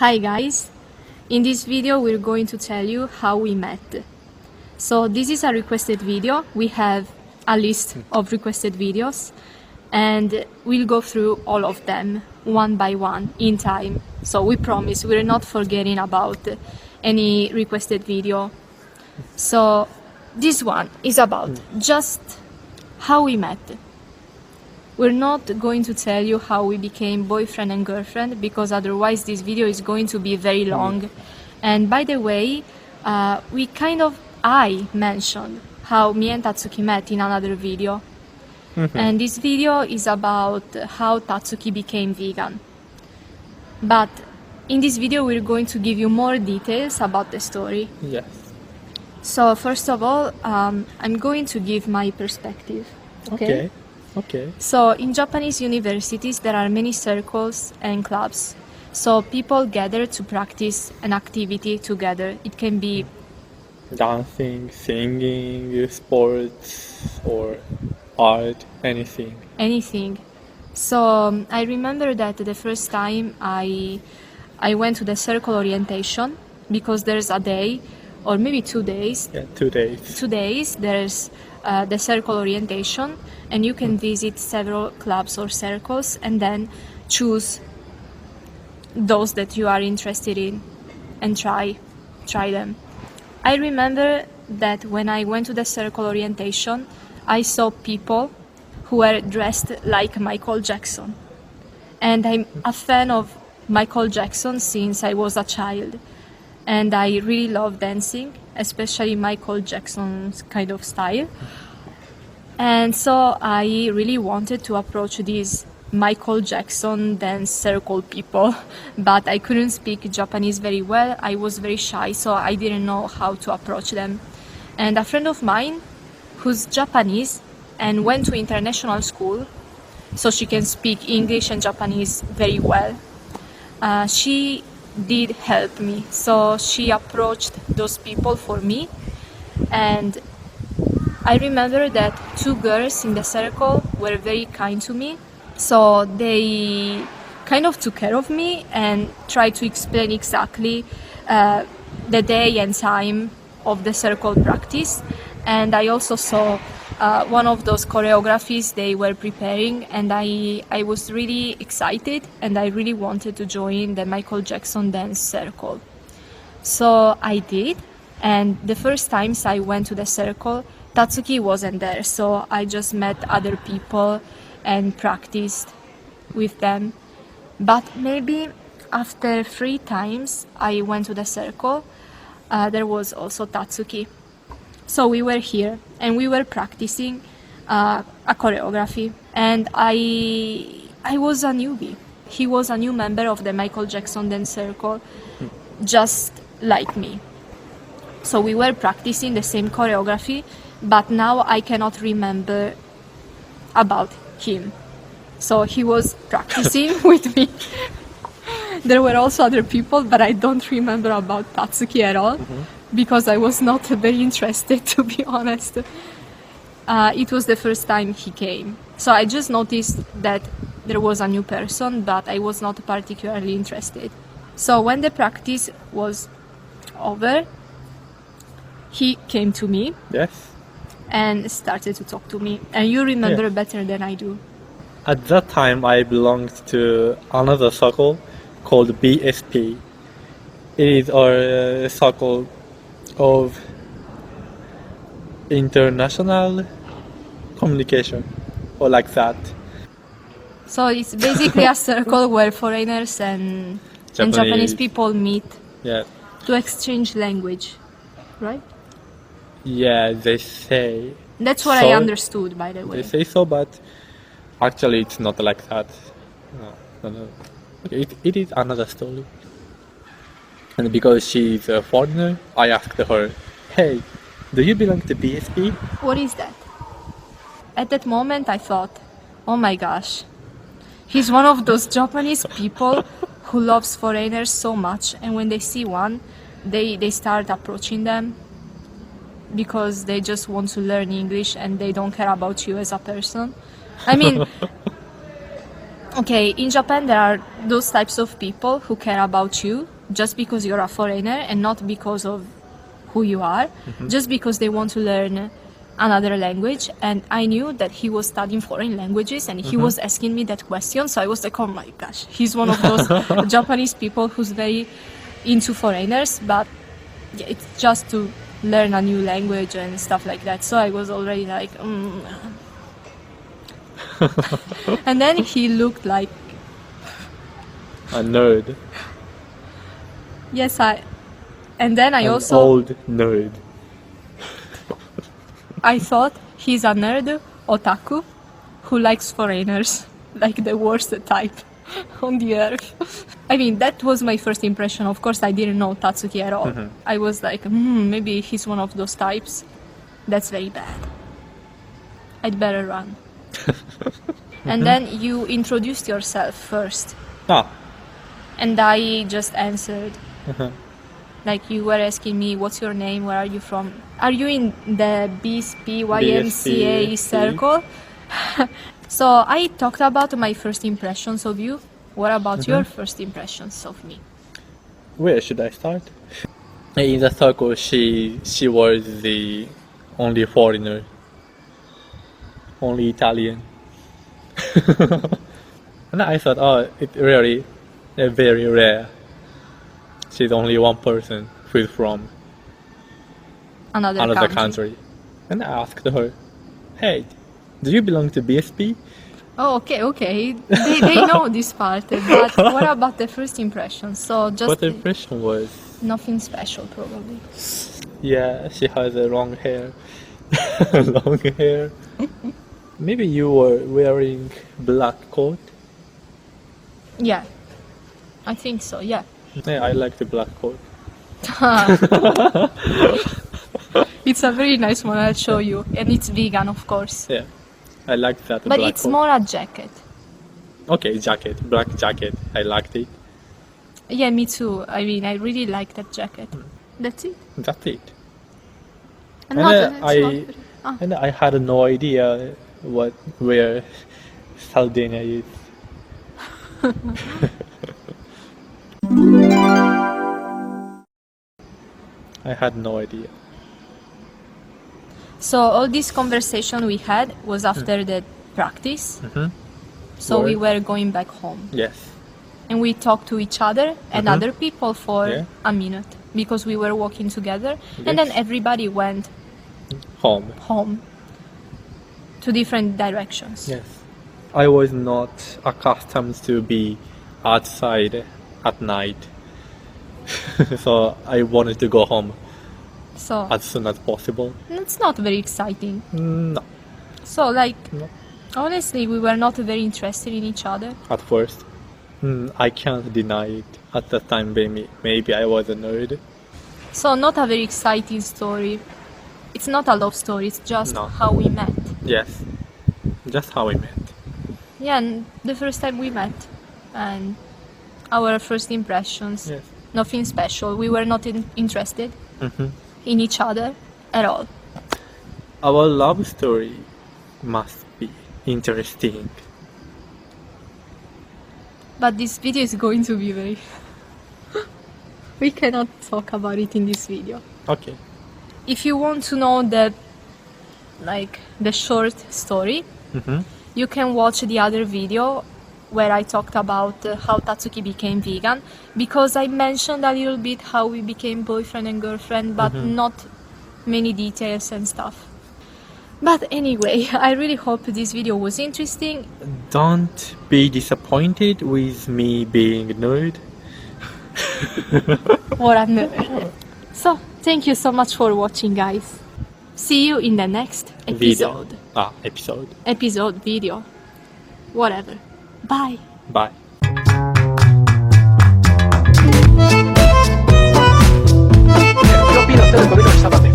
Hi guys, in this video we're going to tell you how we met. So this is a requested video. We have a list of requested videos and we'll go through all of them one by one in time. So we promise we're not forgetting about any requested video. So this one is about just how we met. We're not going to tell you how we became boyfriend and girlfriend because otherwise this video is going to be very long. And by the way, I mentioned how me and Tatsuki met in another video. And this video is about how Tatsuki became vegan. But in this video we're going to give you more details about the story. Yes. So first of all, I'm going to give my perspective. Okay. So in Japanese universities there are many circles and clubs. So people gather to practice an activity together. It can be Dancing, singing, sports, or art, anything. anything. So I remember that the first time I went to the circle orientation because there's a day or maybe 2 days. Yeah, 2 days. 2 days there's the circle orientation and you can visit several clubs or circles and then choose those that you are interested in and try them. I remember that when I went to the circle orientation I saw people who were dressed like Michael Jackson, and I'm a fan of Michael Jackson since I was a child, and I really love dancing, especially Michael Jackson's kind of style. And so I really wanted to approach these Michael Jackson dance circle people, but I couldn't speak Japanese very well. I was very shy, so I didn't know how to approach them. And a friend of mine who's Japanese and went to international school, so she can speak English and Japanese very well, she did help me. So she approached those people for me, and I remember that 2 girls in the circle were very kind to me. So they kind of took care of me and tried to explain exactly the day and time of the circle practice. And I also saw one of those choreographies they were preparing, and I was really excited and I really wanted to join the Michael Jackson dance circle. So I did, and the first times I went to the circle, Tatsuki wasn't there, so I just met other people and practiced with them. But maybe after 3 times I went to the circle, there was also Tatsuki. So we were here and we were practicing a choreography, and I was a newbie. He was a new member of the Michael Jackson dance circle, just like me. So we were practicing the same choreography, but now I cannot remember about him. So he was practicing with me. There were also other people, but I don't remember about Tatsuki at all because I was not very interested, to be honest. It was the first time he came. So I just noticed that there was a new person, but I was not particularly interested. So when the practice was over, he came to me. Yes. And started to talk to me. And you remember better than I do. At that time, I belonged to another circle called BSP. It is a circle of international communication, or like that. So it's basically a circle where foreigners and Japanese people meet Yeah. to exchange language, right? Yeah, they say. That's what I understood, by the way. They say so, but actually it's not like that. No. It is another story. And because she's a foreigner, I asked her, "Hey, do you belong to BSP?" What is that? At that moment I thought, oh my gosh, he's one of those Japanese people who loves foreigners so much, and when they see one, they start approaching them because they just want to learn English and they don't care about you as a person. I mean, Okay, in Japan there are those types of people who care about you just because you're a foreigner and not because of who you are, just because they want to learn another language. And I knew that he was studying foreign languages and he was asking me that question, so I was like, oh my gosh, he's one of those Japanese people who's very into foreigners, but yeah, it's just to learn a new language and stuff like that. So I was already like, And then he looked like, A nerd. yes, and then I An also, old nerd. I thought he's a nerd otaku who likes foreigners, like the worst type on the earth. I mean, that was my first impression. Of course, I didn't know Tatsuki at all. I was like, maybe he's one of those types. That's very bad. I'd better run. And then you introduced yourself first, Ah, and I just answered. Like you were asking me, what's your name, where are you from? Are you in the BSP YMCA circle? So I talked about my first impressions of you. What about your first impressions of me? where should I start? In the circle, she was the only foreigner, only Italian. And I thought, oh, it's really very rare. She's only one person who is from Another country. And I asked her, hey, do you belong to BSP? Oh, okay. They know this part, but what about the first impression? So just What the impression was? nothing special, probably. Yeah, she has a long hair. Long hair. Maybe you were wearing black coat? Yeah, I think so, yeah. Yeah, I like the black coat. It's a very nice one, I'll show you. And it's vegan, of course. Yeah, I like that But black it's coat. more a jacket. Okay, jacket, black jacket. I liked it. Yeah, me too. I mean, I really like that jacket. That's it. That's it. And And not- then it's not very- ah. and I had no idea where Sardinia is. I had no idea. So all this conversation we had was after the practice. So we were going back home. Yes. And we talked to each other and other people for Yeah. a minute because we were walking together. And then Yes. everybody went Home. home to different directions. Yes. I was not accustomed to be outside at night. So I wanted to go home So as soon as possible. it's not very exciting. No, So like, No. honestly, we were not very interested in each other. at first. I can't deny it. At that time, maybe I was a nerd. So not a very exciting story. It's not a love story, it's just No. how we met. Yes. Just how we met. Yeah, and the first time we met and our first impressions. Yes. Nothing special. We were not interested in each other at all. Our love story must be interesting. But this video is going to be very... We cannot talk about it in this video. Okay. If you want to know the short story, you can watch the other video where I talked about how Tatsuki became vegan, because I mentioned a little bit how we became boyfriend and girlfriend, but not many details and stuff. But anyway, I really hope this video was interesting. Don't be disappointed with me being a nerd. Or a nerd. So, thank you so much for watching, guys. See you in the next Video. episode. Episode. Episode, video. Whatever. Bye. Bye. フロッピーの下で飛び乗りしたんだって。